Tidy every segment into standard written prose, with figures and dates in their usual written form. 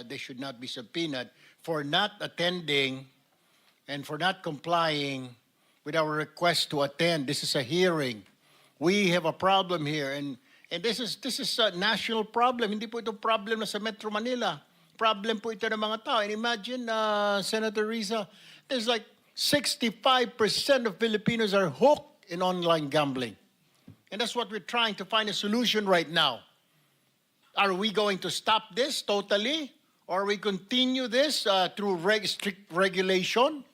they should not be subpoenaed for not attending and for not complying with our request to attend. This is a hearing. We have a problem here, and this is a national problem. Hindi po ito problem na sa Metro Manila. Problem po ito ng mga tao. And imagine, Senator Riza, there's like 65% of Filipinos are hooked in online gambling. And that's what we're trying to find a solution right now. Are we going to stop this totally? Or we continue this through strict regulation?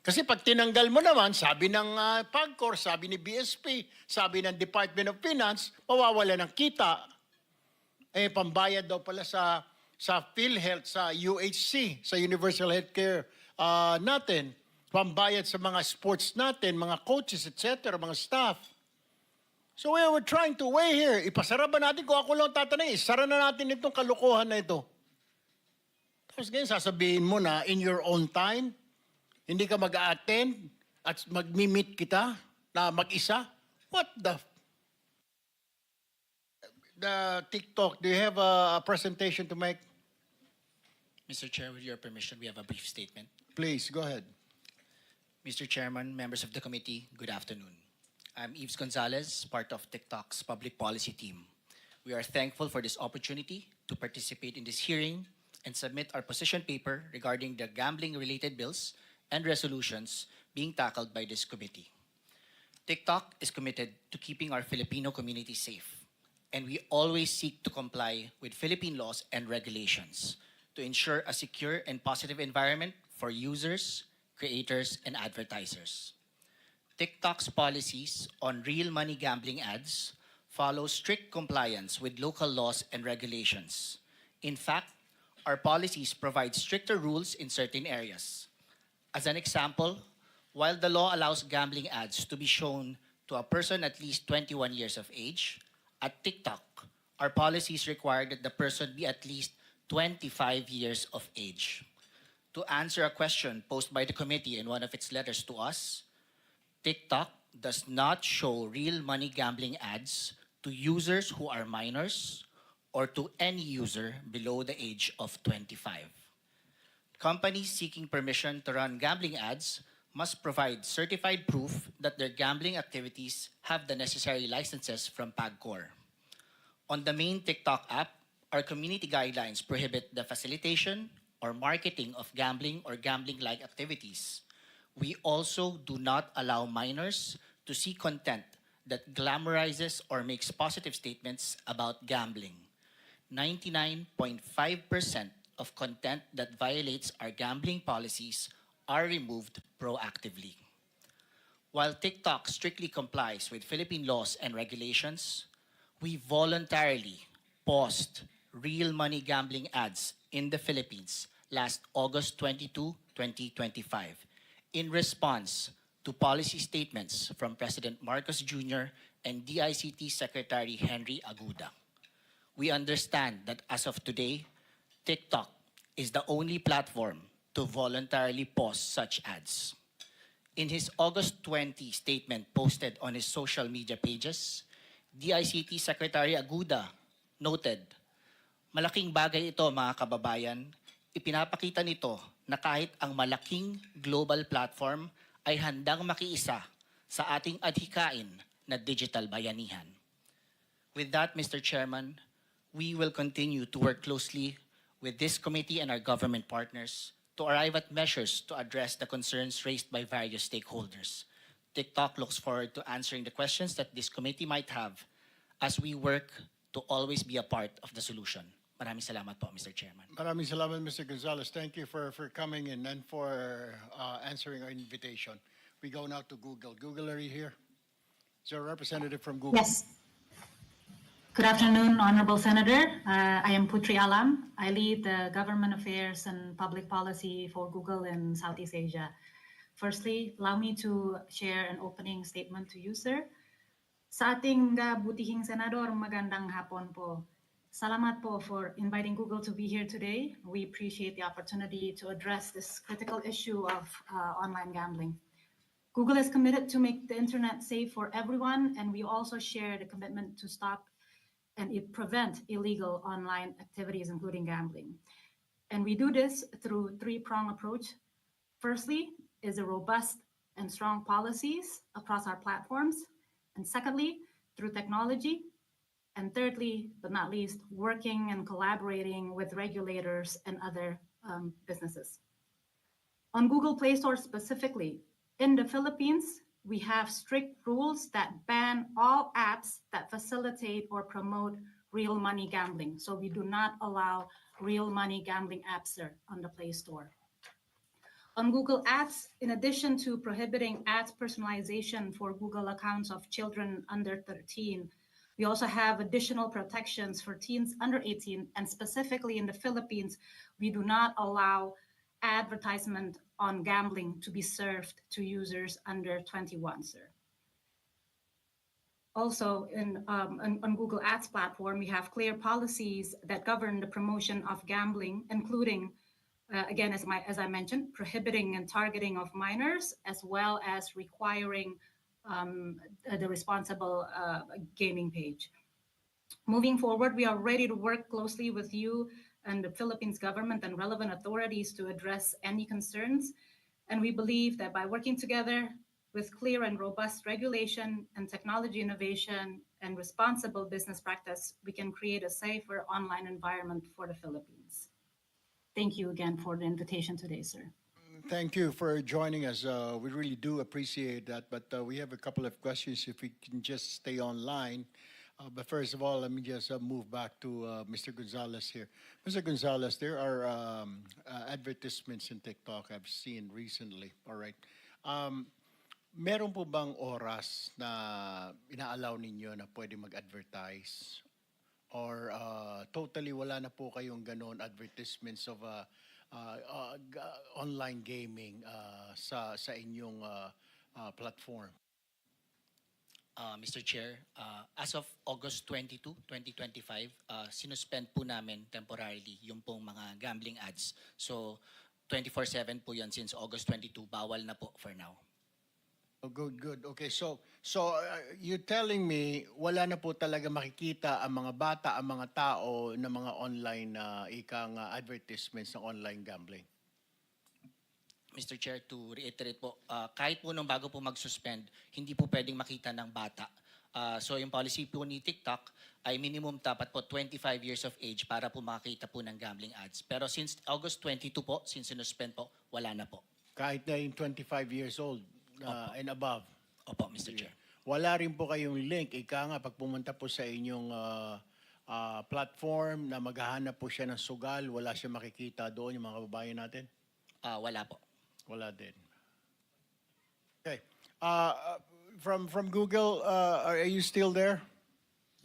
Kasi pag tinanggal mo naman, sabi ng PAGCOR, sabi ni BSP, sabi ng Department of Finance, mawawala ng kita. Eh, pambayad daw pala sa PhilHealth, sa UHC, sa Universal Healthcare natin. Pambayad sa mga sports natin, mga coaches, etc., mga staff. So we're trying to weigh here. Ipasara ba natin kung ako lang tatanay? Isara na natin itong kalokohan na ito. Tapos ngayon sasabihin mo na in your own time, hindi ka mag-a-attend at mag-meet kita na mag-isa? What the TikTok, do you have a presentation to make? Mr. Chair, with your permission, we have a brief statement. Please, go ahead. Mr. Chairman, members of the committee, good afternoon. I'm Yves Gonzalez, part of TikTok's public policy team. We are thankful for this opportunity to participate in this hearing and submit our position paper regarding the gambling-related bills and resolutions being tackled by this committee. TikTok is committed to keeping our Filipino community safe, and we always seek to comply with Philippine laws and regulations to ensure a secure and positive environment for users, creators, and advertisers. TikTok's policies on real money gambling ads follow strict compliance with local laws and regulations. In fact, our policies provide stricter rules in certain areas. As an example, while the law allows gambling ads to be shown to a person at least 21 years of age, at TikTok, our policies require that the person be at least 25 years of age. To answer a question posed by the committee in one of its letters to us, TikTok does not show real money gambling ads to users who are minors or to any user below the age of 25. Companies seeking permission to run gambling ads must provide certified proof that their gambling activities have the necessary licenses from PAGCOR. On the main TikTok app, our community guidelines prohibit the facilitation or marketing of gambling or gambling-like activities. We also do not allow minors to see content that glamorizes or makes positive statements about gambling. 99.5% of content that violates our gambling policies are removed proactively. While TikTok strictly complies with Philippine laws and regulations, we voluntarily paused real money gambling ads in the Philippines last August 22, 2025, in response to policy statements from President Marcos Jr. and DICT Secretary Henry Aguda. We understand that as of today, TikTok is the only platform to voluntarily pause such ads. In his August 20 statement posted on his social media pages, DICT Secretary Aguda noted, "Malaking bagay ito mga kababayan, ipinapakita nito na kahit ang malaking global platform ay handang makiisa sa ating adhikain na digital bayanihan." With that, Mr. Chairman, we will continue to work closely with this committee and our government partners to arrive at measures to address the concerns raised by various stakeholders. TikTok looks forward to answering the questions that this committee might have as we work to always be a part of the solution. Maraming salamat po, Mr. Chairman. Maraming salamat, Mr. Gonzalez. Thank you for coming in and for answering our invitation. We go now to Google. Google, are you here? Is there a representative from Google? Yes. Good afternoon, Honorable Senator. I am Putri Alam. I lead the Government Affairs and Public Policy for Google in Southeast Asia. Firstly, allow me to share an opening statement to you, sir. Sa ating butihing senador, magandang hapon po. Salamat po for inviting Google to be here today. We appreciate the opportunity to address this critical issue of online gambling. Google is committed to make the internet safe for everyone, and we also share the commitment to stop and prevent illegal online activities, including gambling. And we do this through three-prong approach. Firstly is a robust and strong policies across our platforms. And secondly, through technology. And thirdly, but not least, working and collaborating with regulators and other businesses. On Google Play Store specifically, in the Philippines, we have strict rules that ban all apps that facilitate or promote real money gambling. So we do not allow real money gambling apps there on the Play Store. On Google Ads, in addition to prohibiting ads personalization for Google accounts of children under 13, we also have additional protections for teens under 18, and specifically in the Philippines, we do not allow advertisement on gambling to be served to users under 21, sir. Also, on Google Ads platform, we have clear policies that govern the promotion of gambling, including, again, as I mentioned, prohibiting and targeting of minors, as well as requiring the responsible gaming page. Moving forward, we are ready to work closely with you and the Philippines government and relevant authorities to address any concerns. And we believe that by working together with clear and robust regulation and technology innovation and responsible business practice, we can create a safer online environment for the Philippines. Thank you again for the invitation today, sir. Thank you for joining us. We really do appreciate that. But we have a couple of questions if we can just stay online. But first of all, let me just move back to Mr. Gonzalez here. Mr. Gonzalez, there are advertisements in TikTok I've seen recently. All right. Meron po bang oras na inaalaw ninyo na pwede mag-advertise? Or totally wala na po kayong ganon advertisements of online gaming sa inyong platform? Mr. Chair, as of August 22, 2025, sinuspend po namin temporarily yung pong mga gambling ads. So, 24/7 po yan since August 22, bawal na po for now. Oh, good, good. Okay, so you're telling me wala na po talaga makikita ang mga bata, ang mga tao na mga online advertisements ng online gambling? Mr. Chair, to reiterate po, kahit po nung bago po mag-suspend, hindi po pwedeng makita ng bata. So yung policy po ni TikTok ay minimum dapat po 25 years of age para po makakita po ng gambling ads. Pero since August 22 po, since sinuspend po, wala na po. Kahit na yung 25 years old and above? Opo, Mr. Chair. Wala rin po kayong link. Ika nga, pag pumunta po sa inyong platform na maghahanap po siya ng sugal, wala siya makikita doon yung mga kababayan natin? Wala po. Wala din. Okay. From Google, are you still there?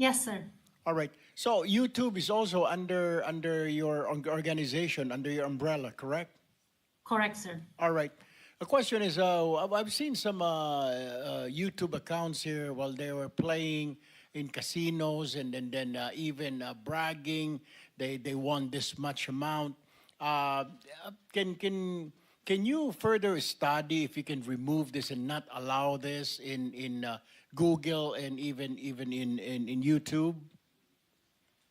Yes, sir. All right. So YouTube is also under your organization, under your umbrella, correct? Correct, sir. All right. The question is, I've seen some YouTube accounts here while they were playing in casinos and then even bragging they won this much amount. Can you further study if you can remove this and not allow this in Google and even in YouTube,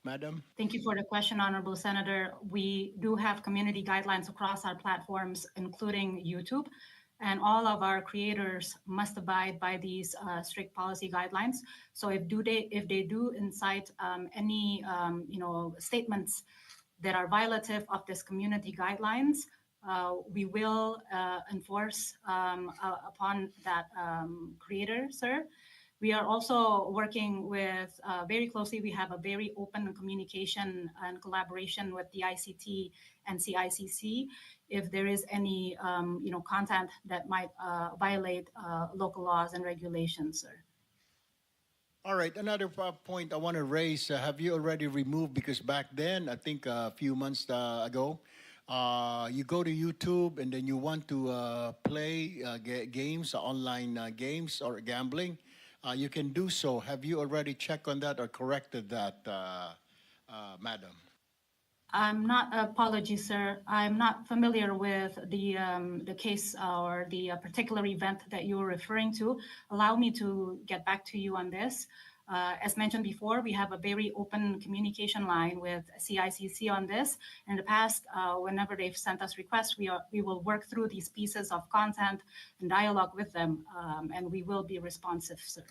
Madam? Thank you for the question, Honorable Senator. We do have community guidelines across our platforms, including YouTube, and all of our creators must abide by these strict policy guidelines. So if they do incite any statements that are violative of this community guidelines, we will enforce upon that creator, sir. We are also working with very closely. We have a very open communication and collaboration with the ICT and CICC if there is any content that might violate local laws and regulations, sir. All right, another point I want to raise, have you already removed, because back then, I think a few months ago, you go to YouTube and then you want to play games, online games or gambling, you can do so. Have you already checked on that or corrected that, Madam? Apologies, sir. I'm not familiar with the case or the particular event that you were referring to. Allow me to get back to you on this. As mentioned before, we have a very open communication line with CICC on this. In the past, whenever they've sent us requests, we will work through these pieces of content and dialogue with them, and we will be responsive, sir.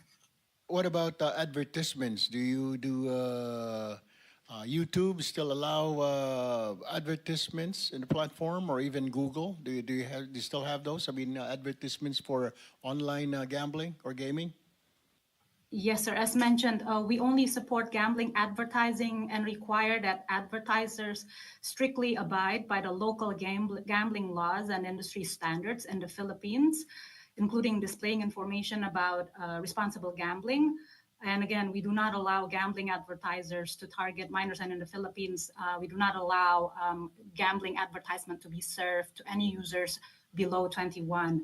What about advertisements? Do you do YouTube still allow advertisements in the platform, or even Google? Do you still have those? I mean, advertisements for online gambling or gaming? Yes, sir. As mentioned, we only support gambling advertising and require that advertisers strictly abide by the local gambling laws and industry standards in the Philippines, including displaying information about responsible gambling. And again, we do not allow gambling advertisers to target minors. And in the Philippines, we do not allow gambling advertisement to be served to any users below 21.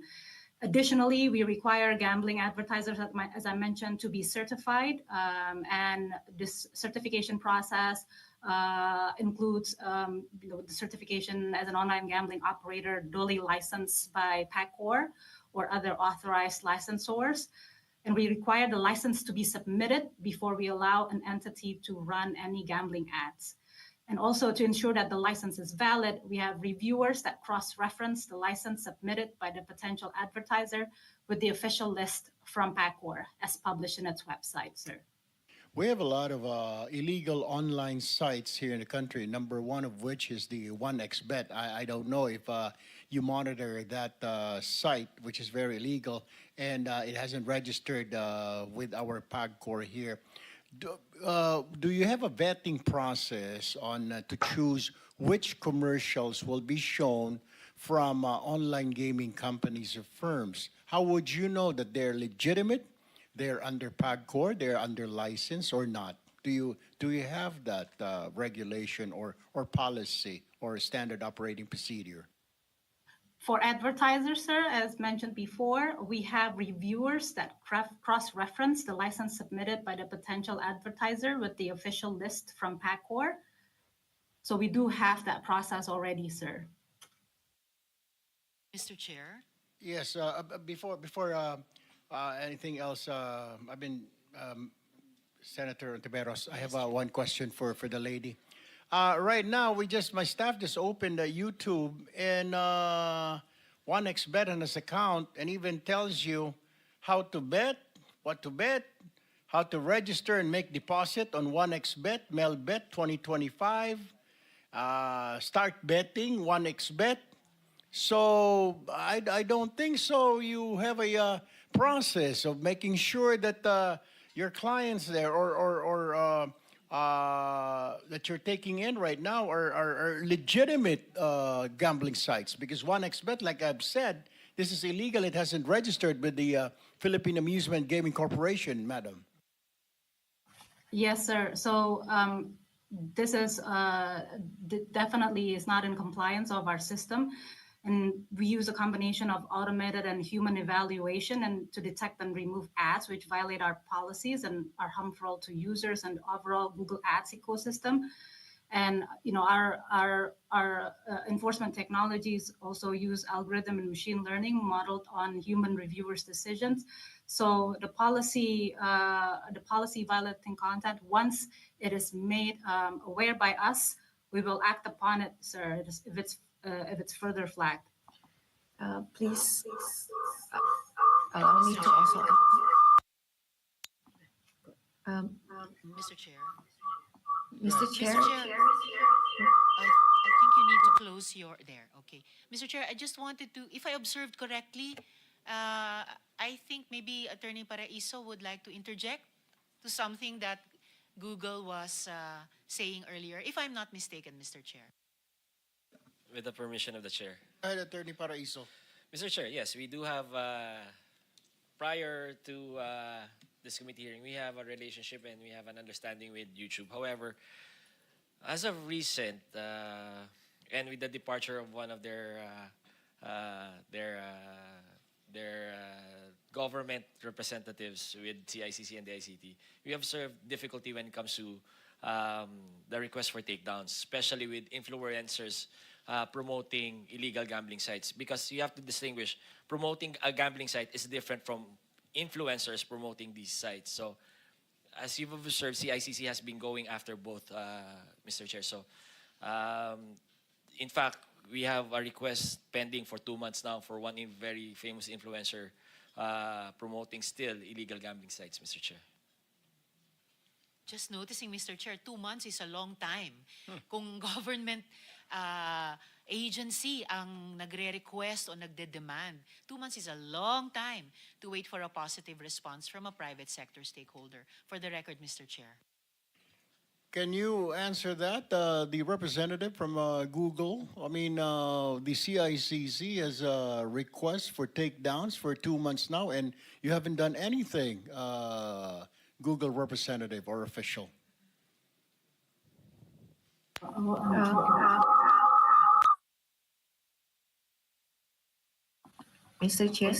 Additionally, we require gambling advertisers, as I mentioned, to be certified, and this certification process includes the certification as an online gambling operator duly licensed by PACOR or other authorized licensors. And we require the license to be submitted before we allow an entity to run any gambling ads. And also to ensure that the license is valid, we have reviewers that cross-reference the license submitted by the potential advertiser with the official list from PACOR as published in its website, sir. We have a lot of illegal online sites here in the country. Number one of which is the 1xBet. I don't know if you monitor that site, which is very illegal, and it hasn't registered with our PAGCOR here. Do you have a vetting process on to choose which commercials will be shown from online gaming companies or firms? How would you know that they're legitimate, they're under PAGCOR, they're under license, or not? Do you have that regulation or policy or standard operating procedure? For advertisers, sir, as mentioned before, we have reviewers that cross-reference the license submitted by the potential advertiser with the official list from PACOR. So we do have that process already, sir. Mr. Chair. Yes. Before anything else, I've been Senator Tiberos. I have one question for the lady. Right now, my staff just opened YouTube, and 1xBet on his account, and even tells you how to bet, what to bet, how to register and make deposit on 1xBet, MailBet 2025, start betting 1xBet. So I don't think so. You have a process of making sure that your clients there or that you're taking in right now are legitimate gambling sites, because 1xBet, like I've said, this is illegal. It hasn't registered with the Philippine Amusement Gaming Corporation, madam. Yes, sir. So this is definitely is not in compliance of our system. And we use a combination of automated and human evaluation and to detect and remove ads which violate our policies and are harmful to users and the overall Google Ads ecosystem. And our enforcement technologies also use algorithm and machine learning modeled on human reviewers' decisions. So the policy violating content, once it is made aware by us, we will act upon it, sir, if it's further flagged. Please allow me to also. Mr. Chair. Mr. Chair. Mr. Chair, I think you need to close your there. Okay, Mr. Chair, I just wanted to, if I observed correctly, I think maybe Attorney Paraiso would like to interject to something that Google was saying earlier, if I'm not mistaken, Mr. Chair. With the permission of the chair. Go ahead, Attorney Paraiso. Mr. Chair, yes, we do have, prior to this committee hearing, we have a relationship and we have an understanding with YouTube. However, as of recent, and with the departure of one of their government representatives with CICC and the ICT, we observed difficulty when it comes to the request for takedowns, especially with influencers promoting illegal gambling sites, because you have to distinguish promoting a gambling site is different from influencers promoting these sites. So as you've observed, CICC has been going after both, Mr. Chair. So, um, in fact, we have a request pending for 2 months now for one very famous influencer promoting still illegal gambling sites, Mr. Chair. Just noticing, Mr. Chair, 2 months is a long time. Kung government uh, agency ang nagre-request o nagde-demand, 2 months is a long time to wait for a positive response from a private sector stakeholder. For the record, Mr. Chair. Can you answer that, the representative from Google? I mean, the CICC has a request for takedowns for 2 months now, and you haven't done anything, Google representative or official. Mr. Chair.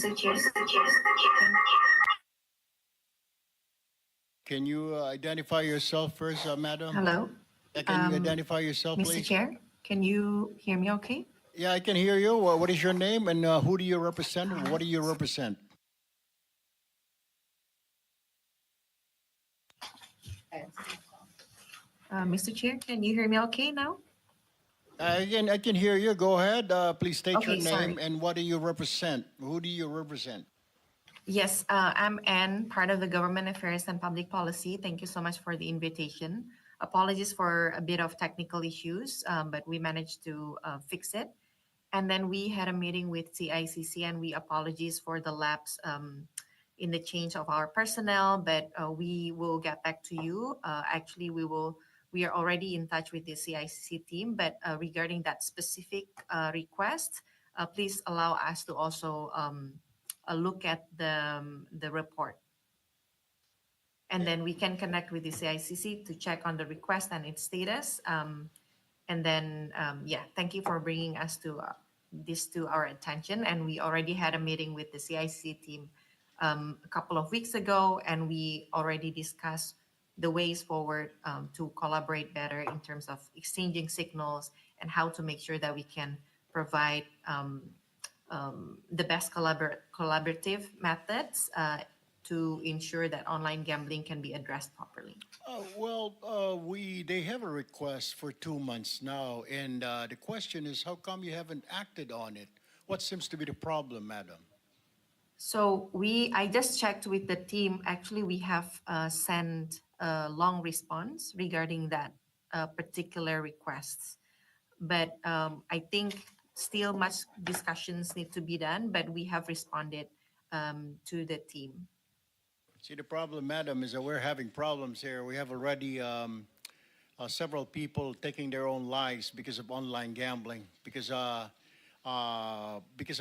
Can you identify yourself first, madam? Hello, Can you identify yourself, Mr. please? Chair. Can you hear me okay? Yeah, I can hear you. What is your name and who do you represent? What do you represent? Mr. Chair, can you hear me okay now? I can hear you. Go ahead. Please state your Okay, name sorry. and what do you represent? Who do you represent? Yes, I'm Anne, part of the Government Affairs and Public Policy. Thank you so much for the invitation. Apologies for a bit of technical issues, but we managed to fix it. And then we had a meeting with CICC, and we apologize for the lapse in the change of our personnel, but we will get back to you. Actually, we are already in touch with the CICC team, but regarding that specific request, please allow us to also look at the report. And then we can connect with the CICC to check on the request and its status. And then, yeah, thank you for bringing us to this to our attention. And we already had a meeting with the CICC team a couple of weeks ago, and we already discussed the ways forward to collaborate better in terms of exchanging signals and how to make sure that we can provide the best collaborative methods to ensure that online gambling can be addressed properly. They have a request for 2 months now, and the question is, how come you haven't acted on it? What seems to be the problem, madam? So I just checked with the team. Actually, we have sent a long response regarding that particular request. But I think still much discussions need to be done, but we have responded to the team. See, the problem, madam, is that we're having problems here. We have already several people taking their own lives because of online gambling, because of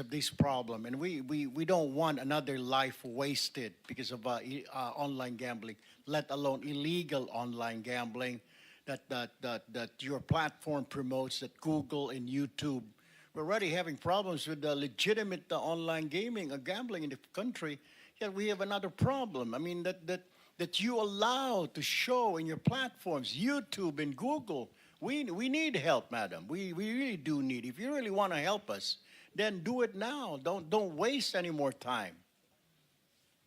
this problem. And we don't want another life wasted because of online gambling, let alone illegal online gambling that your platform promotes, that Google and YouTube. We're already having problems with the legitimate online gaming or gambling in the country. Yet we have another problem. I mean, that you allow to show in your platforms, YouTube and Google. We need help, madam. We really do need. If you really want to help us, then do it now. Don't waste any more time.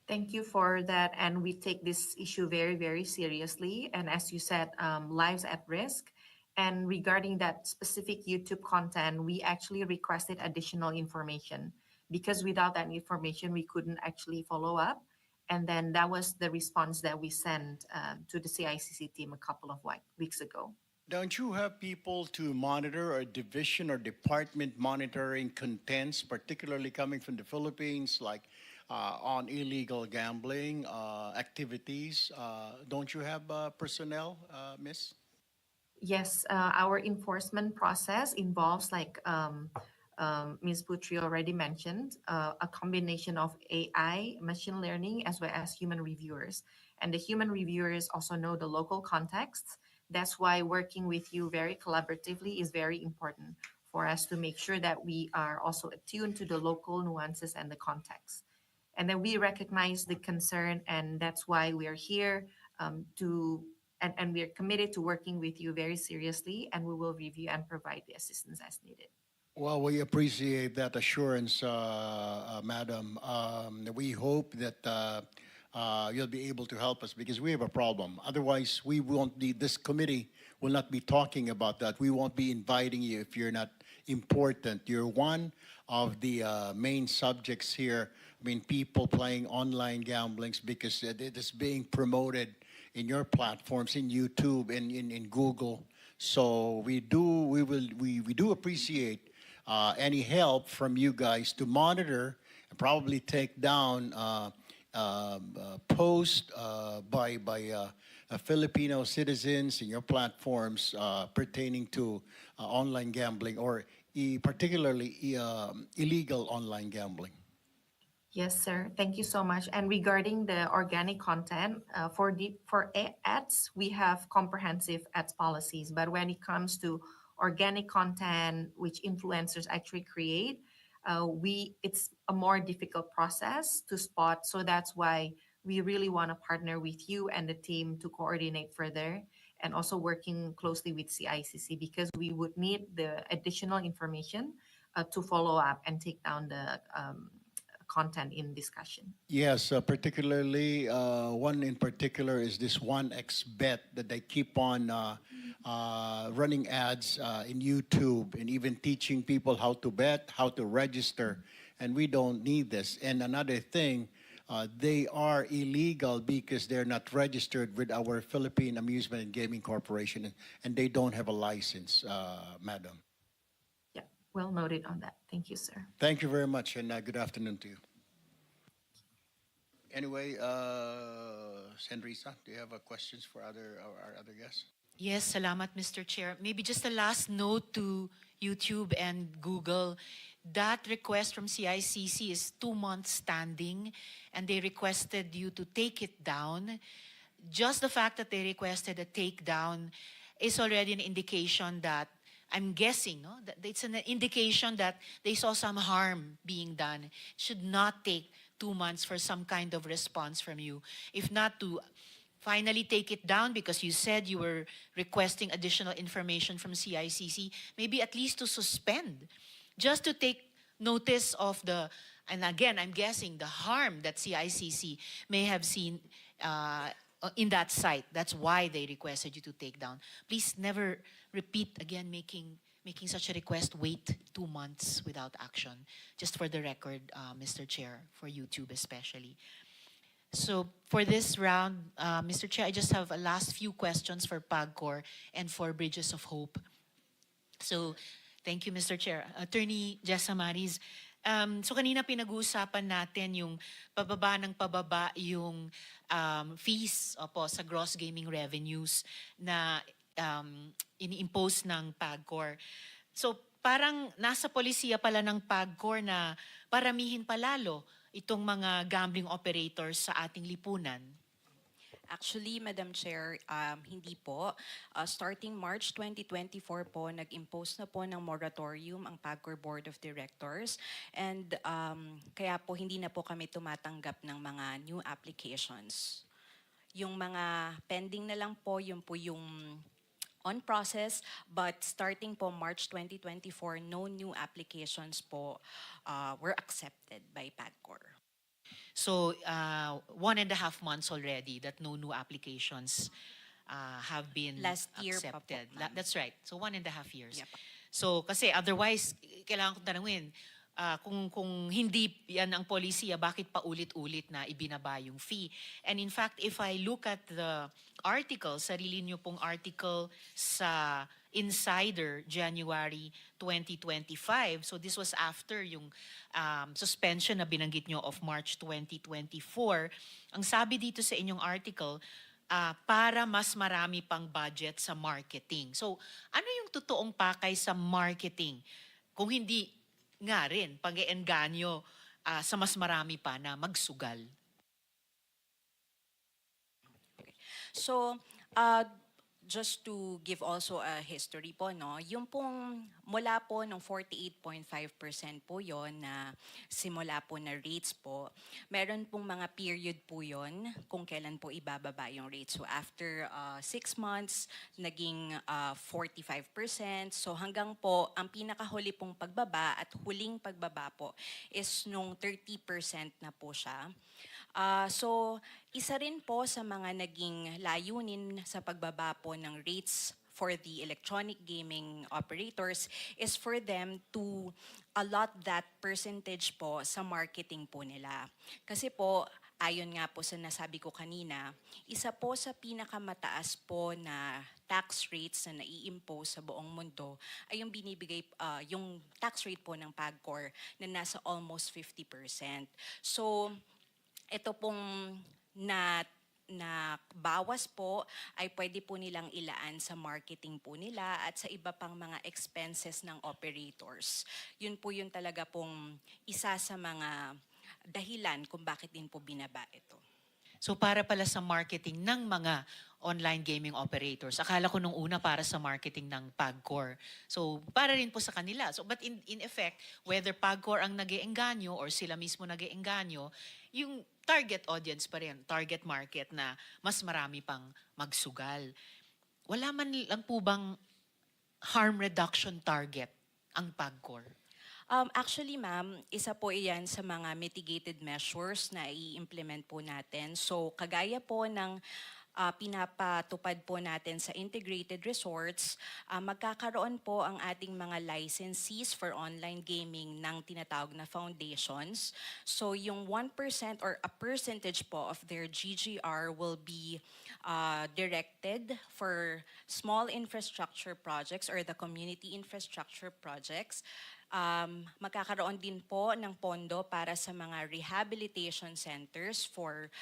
Thank you for that. And we take this issue very, very seriously. And as you said, lives at risk. And regarding that specific YouTube content, we actually requested additional information because without that information, we couldn't actually follow up. And then that was the response that we sent to the CICC team a couple of weeks ago. Don't you have people to monitor, or division or department monitoring contents, particularly coming from the Philippines, like on illegal gambling activities? Don't you have personnel, miss? Yes, our enforcement process involves, like Ms. Putri already mentioned, a combination of AI, machine learning, as well as human reviewers. And the human reviewers also know the local context. That's why working with you very collaboratively is very important for us to make sure that we are also attuned to the local nuances and the context. And then we recognize the concern, and that's why we are here and we are committed to working with you very seriously, and we will review and provide the assistance as needed. Well, we appreciate that assurance, madam. We hope that you'll be able to help us because we have a problem. Otherwise, we won't be, this committee will not be talking about that. We won't be inviting you if you're not important. You're one of the main subjects here. I mean, people playing online gamblings because it is being promoted in your platforms, in YouTube, in Google. So we do appreciate any help from you guys to monitor and probably take down posts by Filipino citizens in your platforms pertaining to online gambling or particularly illegal online gambling. Yes, sir. Thank you so much. And regarding the organic content, ads, we have comprehensive ads policies. But when it comes to organic content, which influencers actually create, it's a more difficult process to spot. So that's why we really want to partner with you and the team to coordinate further, and also working closely with CICC because we would need the additional information to follow up and take down the content in discussion. Yes, particularly one in particular is this 1x bet that they keep on running ads in YouTube and even teaching people how to bet, how to register, and we don't need this. And another thing, they are illegal because they're not registered with our Philippine Amusement and Gaming Corporation, and they don't have a license, madam. Yeah, well noted on that. Thank you, sir. Thank you very much, and good afternoon to you. Anyway, Senrisa, do you have questions for our other guests? Yes, salamat, Mr. Chair. Maybe just a last note to YouTube and Google. That request from CICC is 2 months standing, and they requested you to take it down. Just the fact that they requested a takedown is already an indication that, I'm guessing, no? That it's an indication that they saw some harm being done. Should not take 2 months for some kind of response from you. If not to finally take it down because you said you were requesting additional information from CICC, maybe at least to suspend, just to take notice of the, and again, I'm guessing the harm that CICC may have seen in that site. That's why they requested you to take down. Please never repeat again making such a request, wait 2 months without action. Just for the record, Mr. Chair, for YouTube especially. So for this round, Mr. Chair, I just have a last few questions for PAGCOR and for Bridges of Hope. So thank you, Mr. Chair. Attorney Jessa Maris, so kanina pinag-uusapan natin yung pababa yung fees sa gross gaming revenues na ini-impose ng PAGCOR. So parang nasa polisiya pala ng PAGCOR na paramihin palalo itong mga gambling operators sa ating lipunan. Actually, Madam Chair, hindi po. Starting March 2024 po, nag-impose na po ng moratorium ang PAGCOR Board of Directors. And kaya po hindi na po kami tumatanggap ng mga new applications. Yung mga pending na lang po, yun po yung on process, but starting po March 2024, no new applications po were accepted by PAGCOR. So 1.5 months already that no new applications have been Last year pa po, accepted. ma'am. That's right. So 1.5 years. Yep. So kasi otherwise, kailangan kong tanungin, kung hindi yan ang polisiya, bakit pa ulit-ulit na ibinaba yung fee? And in fact, if I look at the article, sarili nyo pong article sa Insider, January 2025. So this was after yung suspension na binanggit nyo of March 2024. Ang sabi dito sa inyong article, para mas marami pang budget sa marketing. So ano yung totoong pakay sa marketing? Kung hindi nga rin, pag-ienganyo sa mas marami pa na magsugal. So, just to give also a history po, no, yung pong mula po nung 48.5% po yon na simula po na rates po, meron pong mga period po yon kung kailan po ibababa yung rates. So after 6 months, naging 45%. So hanggang po, ang pinakahuli pong pagbaba at huling pagbaba po is nung 30% na po siya. So, isa rin po sa mga naging layunin sa pagbaba po ng rates for the electronic gaming operators is for them to allot that percentage po sa marketing po nila. Kasi po, ayon nga po sa nasabi ko kanina, isa po sa pinakamataas po na tax rates na nai-impose sa buong mundo ay yung binibigay, yung tax rate po ng PAGCOR na nasa almost 50%. So, ito pong na bawas po ay pwede po nilang ilaan sa marketing po nila at sa iba pang mga expenses ng operators. Yun po yun talaga pong isa sa mga dahilan kung bakit din po binaba ito. So para pala sa marketing ng mga online gaming operators. Akala ko nung una para sa marketing ng PAGCOR. So para rin po sa kanila. So but in effect, whether PAGCOR ang nag-iengganyo or sila mismo nag-iengganyo, yung target audience pa rin, target market na mas marami pang magsugal. Wala man lang po bang harm reduction target ang PAGCOR? Actually, ma'am, isa po iyan sa mga mitigated measures na i-implement po natin. So, kagaya po ng pinapatupad po natin sa integrated resorts, magkakaroon po ang ating mga licensees for online gaming ng tinatawag na foundations. So, yung 1% or a percentage po of their GGR will be directed for small infrastructure projects or the community infrastructure projects. Magkakaroon din po ng pondo para sa mga rehabilitation centers for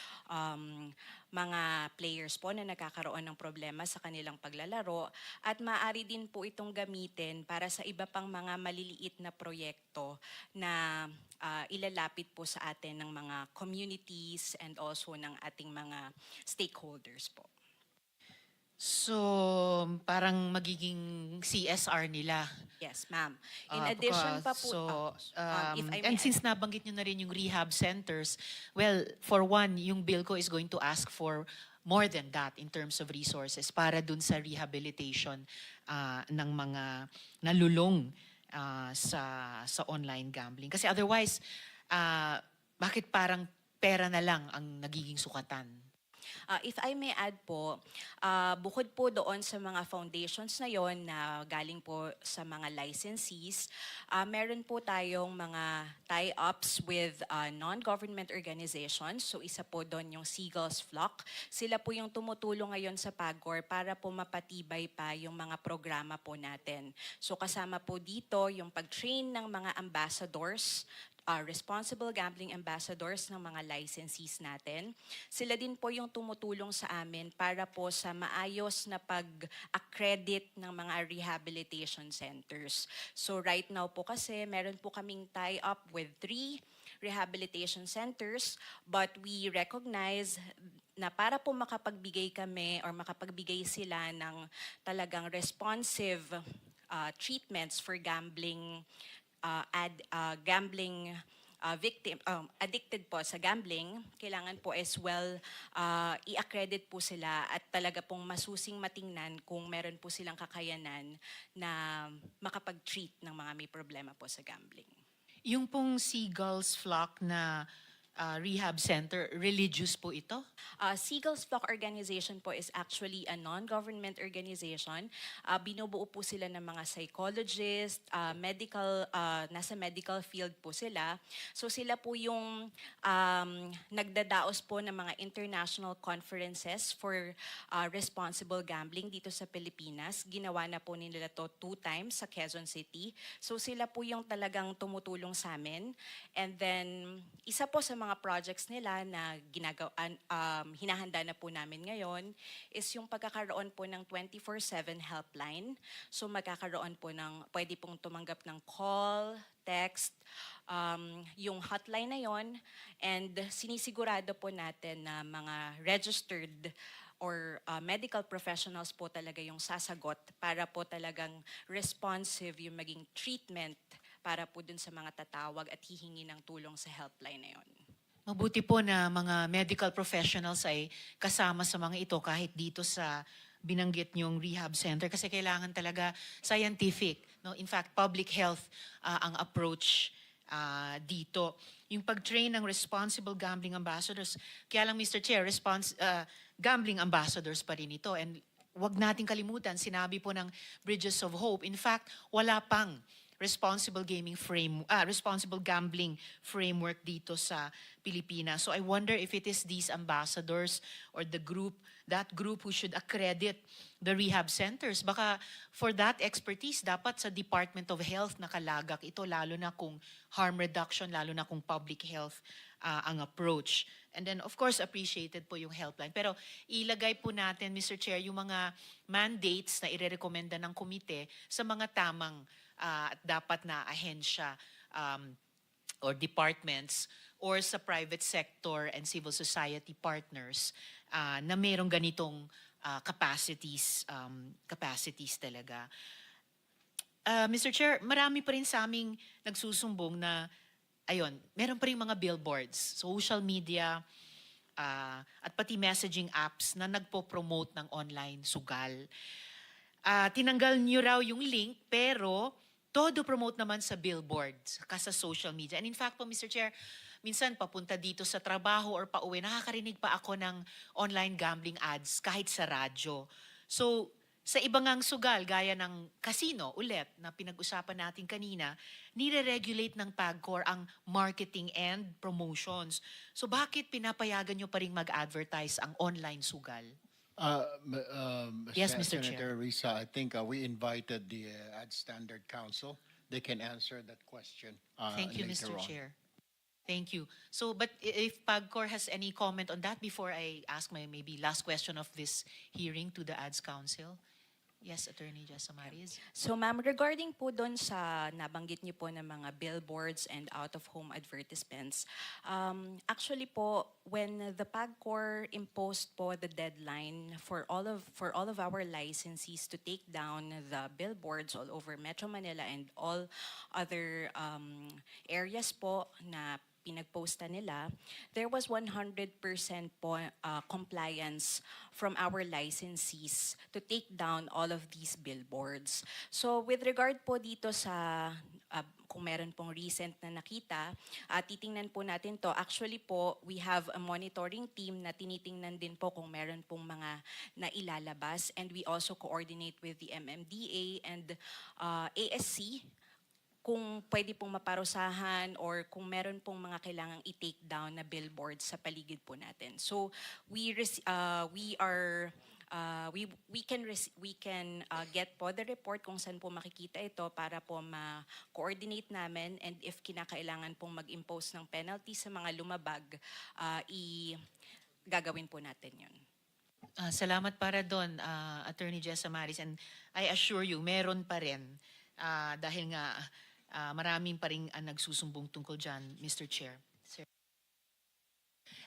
mga players po na nagkakaroon ng problema sa kanilang paglalaro at maaari din po itong gamitin para sa iba pang mga maliliit na proyekto na ilalapit po sa atin ng mga communities and also ng ating mga stakeholders po. So parang magiging CSR nila. Yes, ma'am. In addition pa po, if I may and since nabanggit nyo na rin yung rehab centers, well, for one, yung bill ko is going to ask for more than that in terms of resources para dun sa rehabilitation ng mga nalulong sa online gambling. Kasi otherwise, bakit parang pera na lang ang nagiging sukatan? If I may add po, bukod po doon sa mga foundations na yon na galing po sa mga licensees, meron po tayong mga tie-ups with non-government organizations. So isa po doon yung Seagulls Flock. Sila po yung tumutulong ngayon sa PAGCOR para po mapatibay pa yung mga programa po natin. So kasama po dito yung pag-train ng mga ambassadors, responsible gambling ambassadors ng mga licensees natin. Sila din po yung tumutulong sa amin para po sa maayos na pag-accredit ng mga rehabilitation centers. So right now po kasi meron po kaming tie-up with 3 rehabilitation centers, but we recognize na para po makapagbigay kami or makapagbigay sila ng talagang responsive treatments for gambling gambling victim, addicted po sa gambling, kailangan po as well i-accredit po sila at talaga pong masusing matingnan kung meron po silang kakayanan na makapag-treat ng mga may problema po sa gambling. Yung pong Seagulls Flock na rehab center, religious po ito? Seagulls Flock Organization po is actually a non-government organization. Binubuo po sila ng mga psychologists, nasa medical field po sila. So sila po yung nagdadaos po ng mga international conferences for responsible gambling dito sa Pilipinas. Ginawa na po nila to 2 times sa Quezon City. So sila po yung talagang tumutulong sa amin. And then, isa po sa mga projects nila na hinahanda na po namin ngayon is yung pagkakaroon po ng 24/7 helpline. So magkakaroon po ng, pwede pong tumanggap ng call, text, yung hotline na yon, and sinisigurado po natin na mga registered medical professionals po talaga yung sasagot para po talagang responsive yung maging treatment para po dun sa mga tatawag at hihingi ng tulong sa helpline na yun. Mabuti po na mga medical professionals ay kasama sa mga ito kahit dito sa binanggit niyong rehab center kasi kailangan talaga scientific. No? In fact, public health ang approach dito. Yung pag-train ng responsible gambling ambassadors, kaya lang Mr. Chair, gambling ambassadors pa rin ito. And wag nating kalimutan, sinabi po ng Bridges of Hope, in fact, wala pang responsible gambling framework dito sa Pilipinas. So I wonder if it is these ambassadors or that group who should accredit the rehab centers. Baka for that expertise, dapat sa Department of Health nakalagak ito, lalo na kung harm reduction, lalo na kung public health ang approach. And then, of course, appreciated po yung helpline. Pero ilagay po natin, Mr. Chair, yung mga mandates na irerekomenda ng komite sa mga tamang at dapat na ahensya or departments or sa private sector and civil society partners na mayroong ganitong capacities talaga. Mr. Chair, marami pa rin sa aming nagsusumbong na meron pa rin mga billboards, social media, at pati messaging apps na nagpo-promote ng online sugal. Tinanggal niyo raw yung link pero todo promote naman sa billboards, sa social media. And in fact po, Mr. Chair, minsan papunta dito sa trabaho or pauwi, nakakarinig pa ako ng online gambling ads kahit sa radyo. So, sa ibang ngang sugal, gaya ng casino, ulit, na pinag-usapan natin kanina, nire-regulate ng PAGCOR ang marketing and promotions. So, bakit pinapayagan nyo pa rin mag-advertise ang online sugal? Yes, Mr. Senator Risa, I think we invited the Ad Standard Council. They can answer that question Thank you, later Mr. on. Chair. Thank you. So, but if PAGCOR has any comment on that before I ask my maybe last question of this hearing to the Ads Council? Yes, Attorney Jessa Maris. So ma'am, regarding po doon sa nabanggit niyo po ng mga billboards and out-of-home advertisements, actually po, when the PAGCOR imposed po the deadline for all of our licensees to take down the billboards all over Metro Manila and all other areas po na pinagposta nila, there was 100% po compliance from our licensees to take down all of these billboards. So with regard po dito sa kung meron pong recent na nakita, titingnan po natin to. Actually po, we have a monitoring team na tinitingnan din po kung meron pong mga nailalabas, and we also coordinate with the MMDA and ASC kung pwede pong maparusahan or kung meron pong mga kailangang i-take down na billboards sa paligid po natin. So we can get po the report kung saan po makikita ito para po ma-coordinate namin, and if kinakailangan pong mag-impose ng penalty sa mga lumabag, gagawin po natin yun. Salamat para doon, Attorney Jessa Maris. And I assure you, meron pa rin. Dahil nga maraming pa rin nagsusumbong tungkol dyan, Mr. Chair. Sir.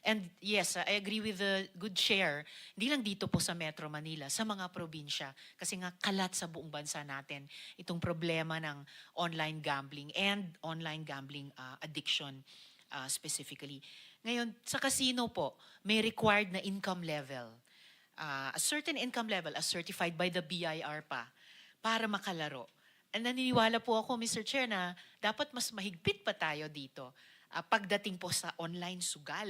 And yes, I agree with the good share, hindi lang dito po sa Metro Manila, sa mga probinsya. Kasi nga kalat sa buong bansa natin itong problema ng online gambling and online gambling addiction specifically. Ngayon, sa casino po, may required na income level. A certain income level as certified by the BIR para makalaro. And naniniwala po ako, Mr. Chair, na dapat mas mahigpit pa tayo dito pagdating po sa online sugal.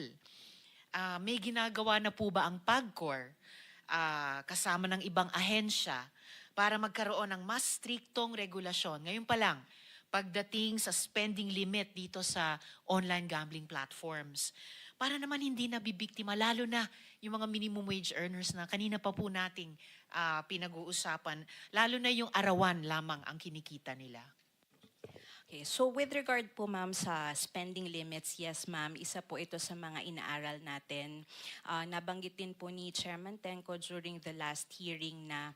May ginagawa na po ba ang PAGCOR kasama ng ibang ahensya para magkaroon ng mas striktong regulasyon? Ngayon pa lang, pagdating sa spending limit dito sa online gambling platforms. Para naman hindi nabibiktima, lalo na yung mga minimum wage earners na kanina pa po nating pinag-uusapan, lalo na yung arawan lamang ang kinikita nila. Okay, so with regard po ma'am sa spending limits, yes ma'am, isa po ito sa mga inaaral natin. Nabanggit din po ni Chairman Tenco during the last hearing na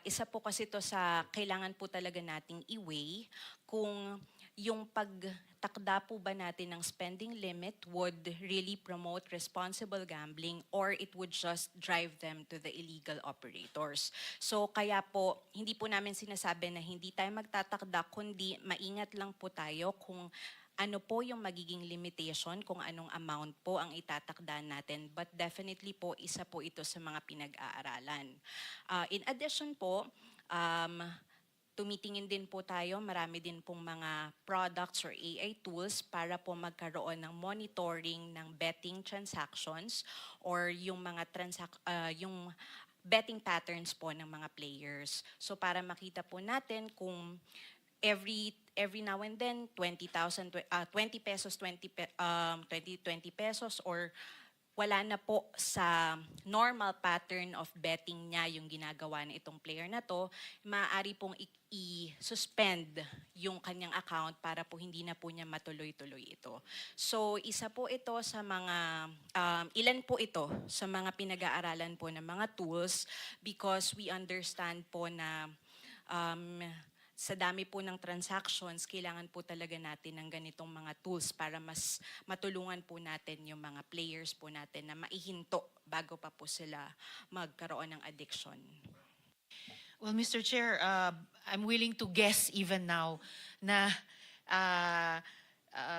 isa po kasi ito sa kailangan po talaga nating i-weigh kung yung pagtakda po ba natin ng spending limit would really promote responsible gambling or it would just drive them to the illegal operators. So kaya po, hindi po namin sinasabi na hindi tayo magtatakda, kundi maingat lang po tayo kung ano po yung magiging limitation, kung anong amount po ang itatakda natin. But definitely po, isa po ito sa mga pinag-aaralan. In addition po, tumitingin din po tayo, marami din pong mga products or AI tools para po magkaroon ng monitoring ng betting transactions or yung mga yung betting patterns po ng mga players. So para makita po natin kung every now and then 20,000 20 pesos 20 pesos or wala na po sa normal pattern of betting niya yung ginagawa na itong player na to, maaari pong i-suspend yung kanyang account para po hindi na po niya matuloy-tuloy ito. So isa po ito sa mga, ilan po ito sa mga pinag-aaralan po ng mga tools because we understand po na sa dami po ng transactions, kailangan po talaga natin ng ganitong mga tools para mas matulungan po natin yung mga players po natin na maihinto bago pa po sila magkaroon ng addiction. Well, Mr. Chair, I'm willing to guess even now na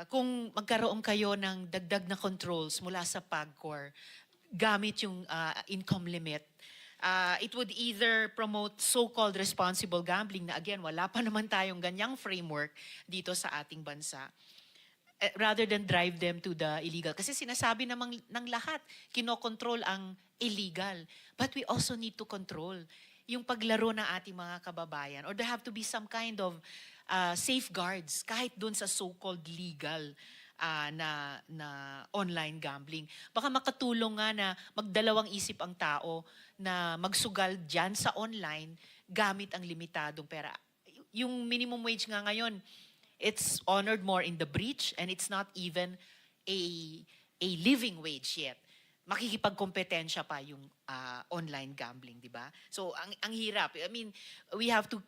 kung magkaroon kayo ng dagdag na controls mula sa PAGCOR gamit yung income limit, it would either promote so-called responsible gambling na again, wala pa naman tayong ganyang framework dito sa ating bansa rather than drive them to the illegal. Kasi sinasabi namang ng lahat, kinokontrol ang illegal. But we also need to control yung paglaro ng ating mga kababayan or there have to be some kind of safeguards kahit dun sa so-called legal na online gambling. Baka makatulong nga na magdalawang isip ang tao na magsugal dyan sa online gamit ang limitadong pera. Yung minimum wage nga ngayon, it's honored more in the breach and it's not even a living wage yet. Makikipagkompetensya pa yung online gambling, di ba? So, ang hirap. I mean, we have to